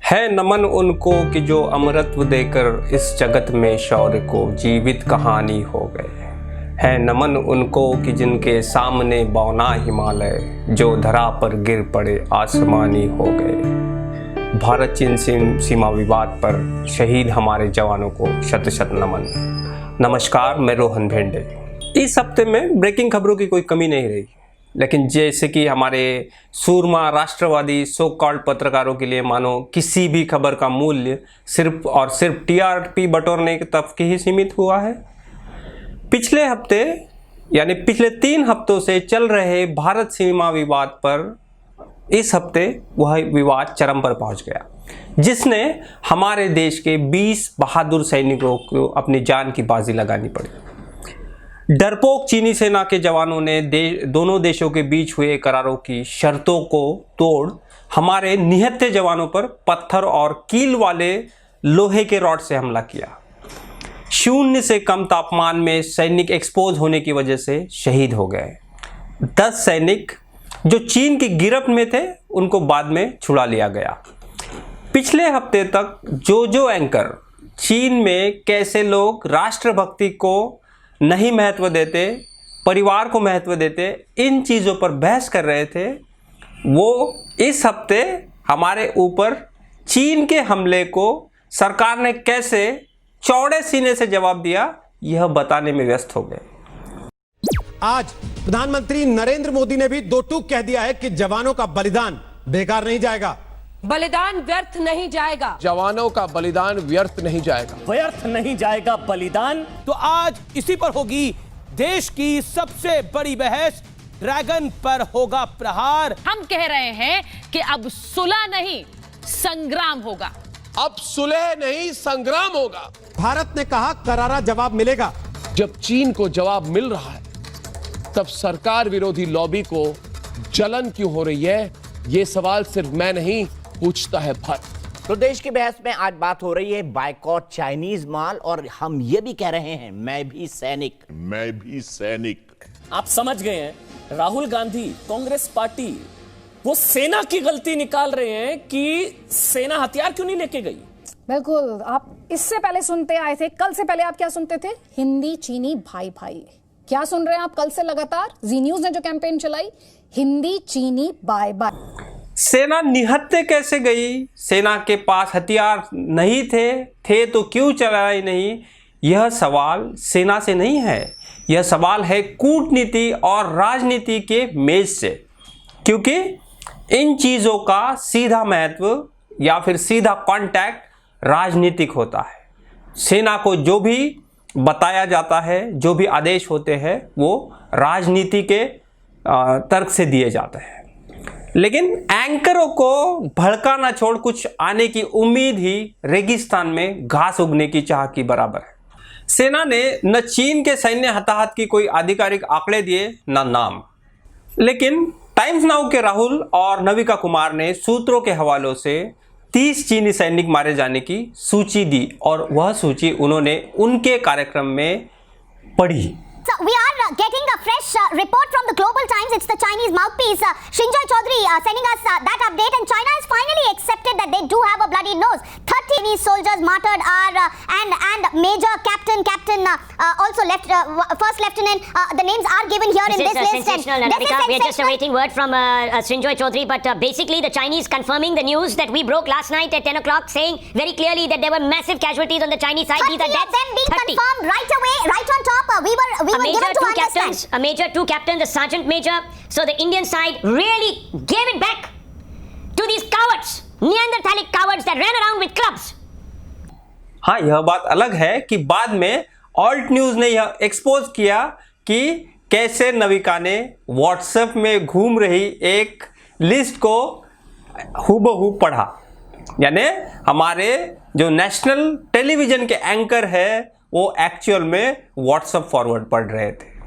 है नमन उनको कि जो अमरत्व देकर इस जगत में शौर्य को जीवित कहानी हो गए। है नमन उनको कि जिनके सामने बौना हिमालय जो धरा पर गिर पड़े आसमानी हो गए। भारत चीन सीमा विवाद पर शहीद हमारे जवानों को शत शत नमन। नमस्कार, मैं रोहन भेंडे। इस हफ्ते में ब्रेकिंग खबरों की कोई कमी नहीं रही, लेकिन जैसे कि हमारे सूरमा राष्ट्रवादी सो कॉल्ड पत्रकारों के लिए मानो किसी भी खबर का मूल्य सिर्फ और सिर्फ टीआरपी बटोरने तक ही सीमित हुआ है। पिछले हफ्ते यानी पिछले 3 हफ्तों से चल रहे भारत सीमा विवाद पर इस हफ्ते वह विवाद चरम पर पहुंच गया, जिसने हमारे देश के 20 बहादुर सैनिकों को अपनी जान की बाजी लगानी पड़ी। डरपोक चीनी सेना के जवानों ने दोनों देशों के बीच हुए करारों की शर्तों को तोड़ हमारे निहत्थे जवानों पर पत्थर और कील वाले लोहे के रॉड से हमला किया। 0 से कम तापमान में सैनिक एक्सपोज होने की वजह से शहीद हो गए। 10 सैनिक जो चीन की गिरफ्त में थे उनको बाद में छुड़ा लिया गया। पिछले हफ्ते तक जो एंकर चीन में कैसे लोग राष्ट्रभक्ति को नहीं महत्व देते, परिवार को महत्व देते, इन चीज़ों पर बहस कर रहे थे, वो इस हफ्ते हमारे ऊपर चीन के हमले को सरकार ने कैसे चौड़े सीने से जवाब दिया, यह बताने में व्यस्त हो गए। आज प्रधानमंत्री नरेंद्र मोदी ने भी दो टूक कह दिया है कि जवानों का बलिदान बेकार नहीं जाएगा। बलिदान व्यर्थ नहीं जाएगा। जवानों का बलिदान व्यर्थ नहीं जाएगा। व्यर्थ नहीं जाएगा बलिदान। तो आज इसी पर होगी देश की सबसे बड़ी बहस। ड्रैगन पर होगा प्रहार। हम कह रहे हैं कि अब सुलह नहीं संग्राम होगा। अब सुलह नहीं संग्राम होगा। भारत ने कहा करारा जवाब मिलेगा। जब चीन को जवाब मिल रहा है, तब सरकार विरोधी लॉबी को जलन क्यों हो रही है? ये सवाल सिर्फ मैं नहीं पूछता है भारत। तो देश की बहस में आज बात हो रही है बायकॉट चाइनीज माल, और हम ये भी कह रहे हैं मैं भी सैनिक। आप समझ गए हैं, राहुल गांधी कांग्रेस पार्टी वो सेना की गलती निकाल रहे हैं कि सेना हथियार क्यों नहीं लेके गई। बिल्कुल, आप इससे पहले सुनते आए थे, कल से पहले आप क्या सुनते थे? हिंदी चीनी भाई भाई। क्या सुन रहे हैं आप कल से लगातार? जी न्यूज ने जो कैंपेन चलाई, हिंदी चीनी बाय बाय। सेना निहत्थे कैसे गई? सेना के पास हथियार नहीं थे तो क्यों चलाए नहीं? यह सवाल सेना से नहीं है, यह सवाल है कूटनीति और राजनीति के मेज से, क्योंकि इन चीज़ों का सीधा महत्व या फिर सीधा कांटेक्ट राजनीतिक होता है। सेना को जो भी बताया जाता है, जो भी आदेश होते हैं, वो राजनीति के तर्क से दिए जाते हैं। लेकिन एंकरों को भड़काना छोड़ कुछ आने की उम्मीद ही रेगिस्तान में घास उगने की चाह की बराबर है। सेना ने न चीन के सैन्य हताहत की कोई आधिकारिक आंकड़े दिए, न नाम, लेकिन टाइम्स नाउ के राहुल और नविका कुमार ने सूत्रों के हवालों से 30 चीनी सैनिक मारे जाने की सूची दी, और वह सूची उन्होंने उनके कार्यक्रम में पढ़ी। So we are getting a fresh report from the Global Times. It's the Chinese mouthpiece, Shinjoy Chaudhary, sending us that update. And China has finally accepted that they do have a bloody nose. 30 Chinese soldiers martyred are and Major Captain, also First Lieutenant. The names are given here in this list. Sensational, Navika. We are just awaiting word from Shinjoy Chaudhary. But basically, the Chinese confirming the news that we broke last night at 10 o'clock, saying very clearly that there were massive casualties on the Chinese side. 30 These are of them being confirmed right away, right on top. We were given to understand. A major, 2 captains, a sergeant major. So the Indian side really gave it back to these cowards, Neanderthalic cowards that ran around with clubs. हाँ, यह बात अलग है कि बाद में alt news ने यह एक्सपोज किया कि कैसे नविका ने व्हाट्सएप में घूम रही एक लिस्ट को हूबहू पढ़ा। यानी हमारे जो नेशनल टेलीविज़न के एंकर है वो एक्चुअल में व्हाट्सएप फॉरवर्ड पढ़ रहे थे।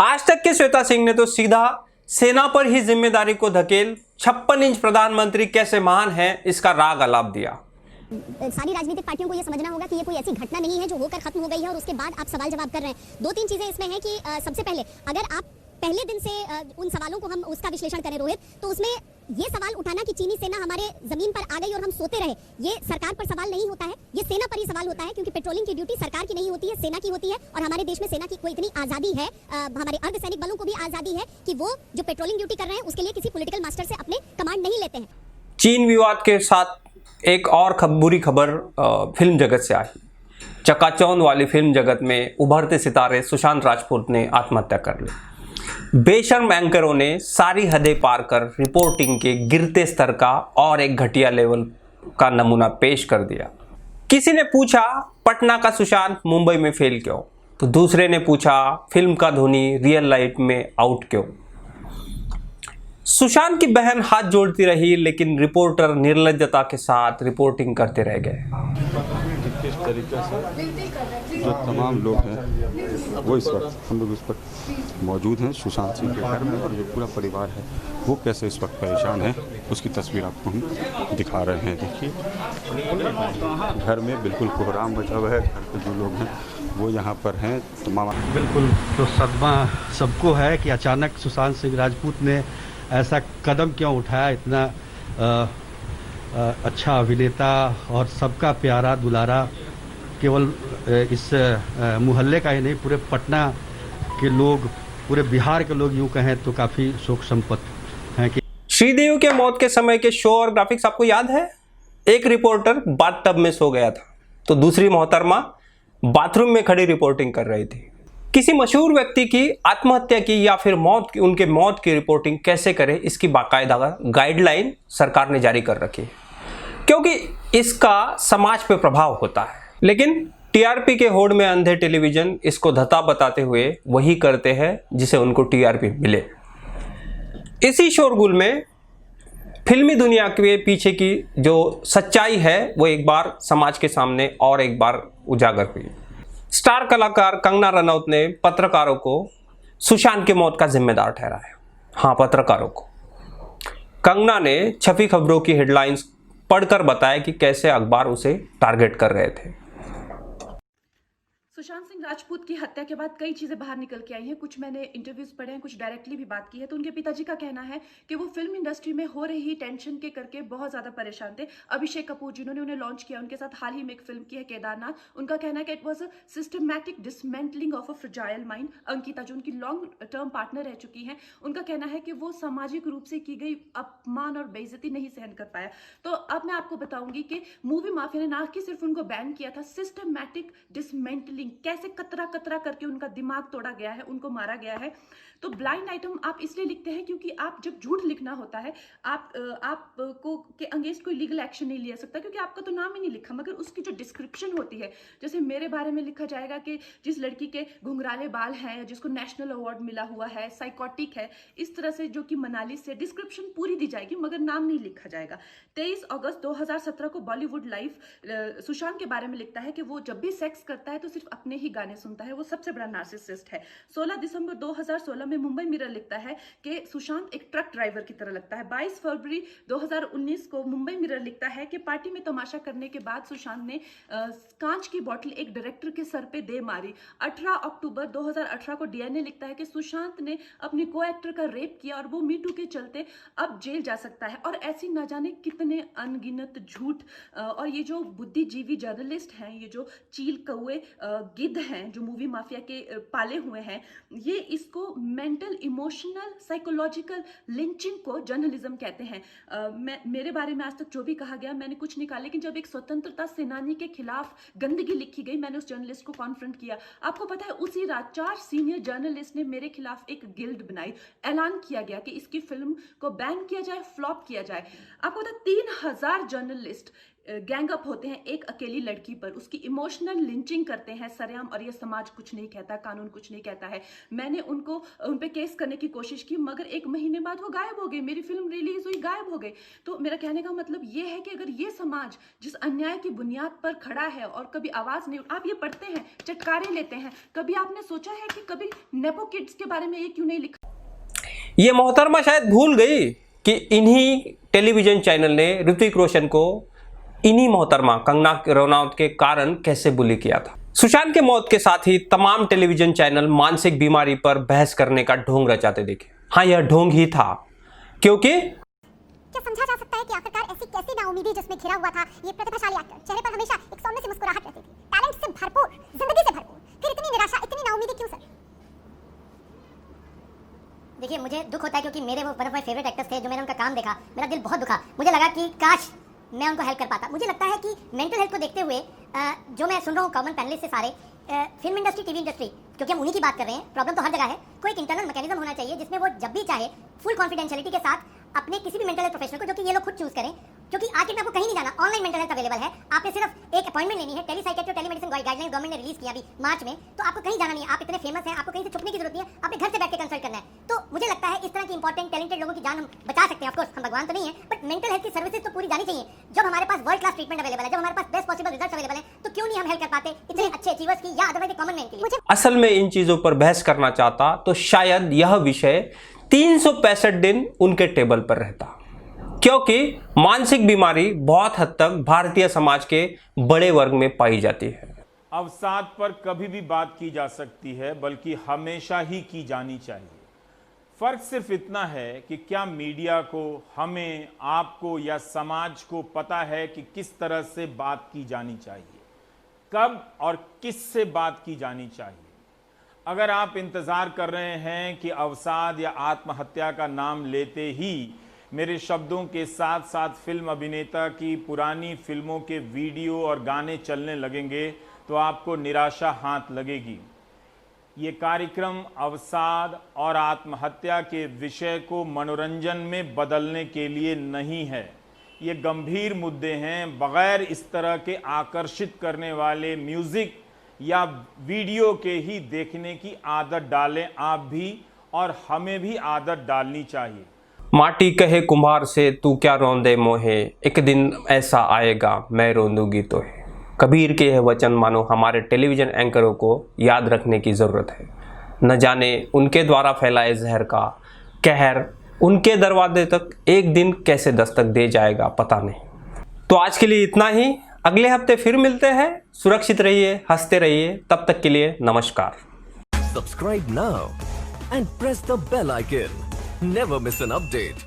आज तक के श्वेता सिंह ने तो सीधा सेना पर ही जिम्मेदारी को धकेल 56 इंच प्रधानमंत्री कैसे महान हैं इसका राग अलाप दिया। सारी राजनीतिक पार्टियों को ये समझना होगा कि ये कोई ऐसी घटना नहीं है जो होकर खत्म हो गई है और उसके बाद आप सवाल जवाब कर रहे हैं। 2-3 चीजें इसमें हैं कि सबसे पहले अगर आप पहले दिन से उन सवालों को हम उसका विश्लेषण करें रोहित, तो उसमें ये सवाल उठाना कि चीनी सेना हमारे जमीन पर आ गई और हम सोते रहे, ये सरकार पर सवाल नहीं होता है, ये सेना पर ही सवाल होता है, क्योंकि पेट्रोलिंग की ड्यूटी सरकार की नहीं होती है, सेना की होती है। और हमारे देश में सेना की कोई इतनी आजादी है, हमारे अर्धसैनिक बलों को भी आजादी है कि वो जो पेट्रोलिंग ड्यूटी कर रहे हैं उसके लिए किसी पॉलिटिकल मास्टर से अपने कमांड नहीं लेते हैं। चीन विवाद के साथ एक और बुरी खबर फिल्म जगत से आई। चकाचौंध वाली फिल्म जगत में उभरते सितारे सुशांत राजपूत ने आत्महत्या कर ली। बेशर्म एंकरों ने सारी हदें पार कर रिपोर्टिंग के गिरते स्तर का और एक घटिया लेवल का नमूना पेश कर दिया। किसी ने पूछा पटना का सुशांत मुंबई में फेल क्यों, तो दूसरे ने पूछा फिल्म का धोनी रियल लाइफ में आउट क्यों। सुशांत की बहन हाथ जोड़ती रही, लेकिन रिपोर्टर निर्लज्जता के साथ रिपोर्टिंग करते रह गए। किस तरीके से जो तमाम लोग हैं वो इस वक्त हम लोग इस वक्त मौजूद हैं सुशांत सिंह के घर में, और जो पूरा परिवार है वो कैसे इस वक्त परेशान है उसकी तस्वीर आपको हम दिखा रहे हैं। देखिए घर में बिल्कुल कोहराम मचा हुआ है, घर पे जो लोग हैं वो यहाँ पर हैं तमाम। बिल्कुल तो सदमा सबको है कि अचानक सुशांत सिंह राजपूत ने ऐसा कदम क्यों उठाया। इतना अच्छा अभिनेता और सबका प्यारा दुलारा, केवल इस मोहल्ले का ही नहीं पूरे पटना के लोग, पूरे बिहार के लोग यूँ कहें तो काफ़ी शोक संपन्न हैं। कि श्रीदेवी के मौत के समय के शो और ग्राफिक्स आपको याद है? एक रिपोर्टर बाथटब में सो गया था तो दूसरी मोहतरमा बाथरूम में खड़ी रिपोर्टिंग कर रही थी। किसी मशहूर व्यक्ति की आत्महत्या की या फिर उनके मौत की रिपोर्टिंग कैसे करें, इसकी बाकायदा गाइडलाइन सरकार ने जारी कर रखी है, क्योंकि इसका समाज पे प्रभाव होता है। लेकिन टीआरपी के होड़ में अंधे टेलीविजन इसको धता बताते हुए वही करते हैं जिसे उनको टीआरपी मिले। इसी शोरगुल में फिल्मी दुनिया के पीछे की जो सच्चाई है वो एक बार समाज के सामने और एक बार उजागर हुई। स्टार कलाकार कंगना रनौत ने पत्रकारों को सुशांत की मौत का जिम्मेदार ठहराया। हाँ, पत्रकारों को। कंगना ने छपी खबरों की हेडलाइंस पढ़कर बताया कि कैसे अखबार उसे टारगेट कर रहे थे। सुशांत सिंह राजपूत की हत्या के बाद कई चीजें बाहर निकल के आई हैं। कुछ मैंने इंटरव्यूज पढ़े हैं, कुछ डायरेक्टली भी बात की है। तो उनके पिताजी का कहना है कि वो फिल्म इंडस्ट्री में हो रही टेंशन के करके बहुत ज्यादा परेशान थे। अभिषेक कपूर जिन्होंने उन्हें लॉन्च किया, उनके साथ हाल ही में एक फिल्म की है केदारनाथ। उनका कहना है कि it was a systematic dismantling of a fragile mind. Ankita जो उनकी लॉन्ग टर्म पार्टनर रह चुकी हैं, उनका कहना है कि वो सामाजिक रूप से की गई अपमान और बेइज्जती नहीं सहन कर पाया। तो अब मैं आपको बताऊंगी कि मूवी माफिया ने ना कि सिर्फ उनको बैन किया था, सिस्टमैटिक डिसमेंटलिंग, कैसे कतरा कतरा करके उनका दिमाग तोड़ा गया है, उनको मारा गया है। तो ब्लाइंड आइटम आप इसलिए लिखते हैं क्योंकि आप जब झूठ लिखना होता है आपको के अगेंस्ट कोई लीगल एक्शन नहीं लिया सकता, क्योंकि आपका तो नाम ही नहीं लिखा, मगर उसकी जो डिस्क्रिप्शन होती है, जैसे मेरे बारे में लिखा जाएगा कि जिस लड़की के घुंघराले बाल हैं, जिसको नेशनल अवार्ड मिला हुआ है, साइकोटिक है, इस तरह से जो कि मनाली से डिस्क्रिप्शन पूरी दी जाएगी मगर नाम नहीं लिखा जाएगा। 23 अगस्त 2017 को बॉलीवुड लाइव सुशांत के बारे में लिखता है कि वो जब भी सेक्स करता है तो सिर्फ अपने ही गाने सुनता है, वो सबसे बड़ा नार्सिसिस्ट है। 16 दिसंबर 2016 में मुंबई मिरर लिखता है कि सुशांत एक ट्रक ड्राइवर की तरह लगता है। 22 फरवरी 2019 को मुंबई मिरर लिखता है कि पार्टी में तमाशा करने के बाद सुशांत ने कांच की बोतल एक डायरेक्टर के सर पे दे मारी। 18 अक्टूबर 2018 को डीएनए लिखता है कि सुशांत ने अपनी को एक्टर का रेप किया और वो मीटू के चलते अब जेल जा सकता है। और ऐसी न जाने कितने अनगिनत झूठ। और ये जो बुद्धिजीवी जर्नलिस्ट हैं, ये जो चील कौए गिद्ध हैं जो मूवी माफिया के पाले हुए हैं, ये इसको मेंटल इमोशनल साइकोलॉजिकल लिंचिंग को जर्नलिज्म कहते हैं। मेरे बारे में आज तक जो भी कहा गया मैंने कुछ नहीं कहा, लेकिन जब एक स्वतंत्रता सेनानी के खिलाफ गंदगी लिखी गई, मैंने उस जर्नलिस्ट को कॉन्फ्रंट किया। आपको पता है उसी रात 4 सीनियर जर्नलिस्ट ने मेरे खिलाफ एक गिल्ड बनाई। ऐलान किया गया कि इसकी फिल्म को बैन किया जाए, फ्लॉप किया जाए। आपको पता है 3000 जर्नलिस्ट गैंग अप होते हैं एक अकेली लड़की पर, उसकी इमोशनल लिंचिंग करते हैं सरेआम, और ये समाज कुछ नहीं कहता, कानून कुछ नहीं कहता है। मैंने उन पे केस करने की कोशिश की, मगर 1 महीने बाद वो गायब हो गई। मेरी फिल्म रिलीज हुई, गायब हो गई। तो मेरा कहने का मतलब ये है कि अगर ये समाज जिस अन्याय की बुनियाद पर खड़ा है और कभी आवाज नहीं, आप ये पढ़ते हैं, चटकारे लेते हैं, कभी आपने सोचा है कि कभी नेपो किड्स के बारे में ये क्यों नहीं लिखा? ये मोहतरमा शायद भूल गई कि इन्हीं टेलीविजन चैनल ने ऋतिक रोशन को इन्हीं मोहतरमा कंगना रनौत के कारण कैसे बुली किया था। सुशांत के मौत के साथ ही तमाम टेलीविजन चैनल मानसिक बीमारी पर बहस करने का ढोंग रचाते दिखे। हाँ, यह ढोंग ही था, क्योंकि क्या समझा जा सकता है कि आखिरकार ऐसी कैसी नाउमीदी जिसमें घिरा हुआ था ये प्रतिभाशाली एक्टर, चेहरे पर हमेशा एक सौम्य सी मुस्कुराहट रहती थी, टैलेंट से भरपूर, जिंदगी से भरपूर, फिर इतनी निराशा, इतनी नाउमीदी क्यों सर? देखिए, मुझे दुख होता है क्योंकि मेरे वो one of my favourite actors थे। जो मैंने उनका काम देखा, मेरा दिल बहुत दुखा। मुझे लगा कि काश मैं उनको हेल्प कर पाता। मुझे लगता है कि मेंटल हेल्थ को देखते हुए जो मैं सुन रहा हूँ कॉमन पैनलिस्ट से सारे, फिल्म इंडस्ट्री, टीवी इंडस्ट्री, क्योंकि हम उन्हीं की बात कर रहे हैं, प्रॉब्लम तो हर जगह है। कोई एक इंटरनल मैकेनिज्म होना चाहिए जिसमें वो जब भी चाहे फुल कॉन्फिडेंशियलिटी के साथ अपने किसी भी मेंटल हेल्थ प्रोफेशनल को, जो कि ये लोग खुद चूज करें, क्योंकि आज में आपको कहीं नहीं जाना, ऑनलाइन मेंटल हेल्थ अवेलेबल है। आपने सिर्फ एक अपॉइंटमेंट लेनी है। टेलीसाइकियाट्री और टेलीमेडिसिन गाइडलाइन गवर्नमेंट ने रिलीज किया अभी मार्च में, तो आपको कहीं जाना नहीं है। आप इतने फेमस हैं, आपको कहीं से छुपने की जरूरत नहीं है, आपने घर से बैठ के कंसल्ट करना है। तो मुझे लगता है इस तरह की इंपॉर्टेंट टैलेंटेड लोगों की जान हम बचा सकते हैं। ऑफ कोर्स हम भगवान तो नहीं है, बट मेंटल हेल्थ की सर्विसेज तो पूरी जानी चाहिए। जब हमारे पास वर्ल्ड क्लास ट्रीटमेंट अवेलेबल है, जब हमारे पास बेस्ट पॉसिबल रिजल्ट्स अवेलेबल है, तो क्यों नहीं हम हेल्प कर पाते इतने अच्छे अचीवर्स की या अदरवाइज कॉमन मैन की? असल में इन चीजों पर बहस करना चाहता तो शायद यह विषय 365 दिन उनके टेबल पर रहता, क्योंकि मानसिक बीमारी बहुत हद तक भारतीय समाज के बड़े वर्ग में पाई जाती है। अवसाद पर कभी भी बात की जा सकती है, बल्कि हमेशा ही की जानी चाहिए। फर्क सिर्फ इतना है कि क्या मीडिया को, हमें, आपको या समाज को पता है कि किस तरह से बात की जानी चाहिए, कब और किस से बात की जानी चाहिए। अगर आप इंतजार कर रहे हैं कि अवसाद या आत्महत्या का नाम लेते ही मेरे शब्दों के साथ साथ फिल्म अभिनेता की पुरानी फिल्मों के वीडियो और गाने चलने लगेंगे, तो आपको निराशा हाथ लगेगी। ये कार्यक्रम अवसाद और आत्महत्या के विषय को मनोरंजन में बदलने के लिए नहीं है। ये गंभीर मुद्दे हैं। बगैर इस तरह के आकर्षित करने वाले म्यूजिक या वीडियो के ही देखने की आदत डालें आप भी, और हमें भी आदत डालनी चाहिए। माटी कहे कुम्हार से तू क्या रोंदे मोहे, एक दिन ऐसा आएगा मैं रोंदूंगी तो है। कबीर के यह वचन मानो हमारे टेलीविजन एंकरों को याद रखने की ज़रूरत है। न जाने उनके द्वारा फैलाए जहर का कहर उनके दरवाजे तक एक दिन कैसे दस्तक दे जाएगा, पता नहीं। तो आज के लिए इतना ही। अगले हफ्ते फिर मिलते हैं। सुरक्षित रहिए, हंसते रहिए। तब तक के लिए नमस्कार। Subscribe now and press the bell icon. Never miss an update.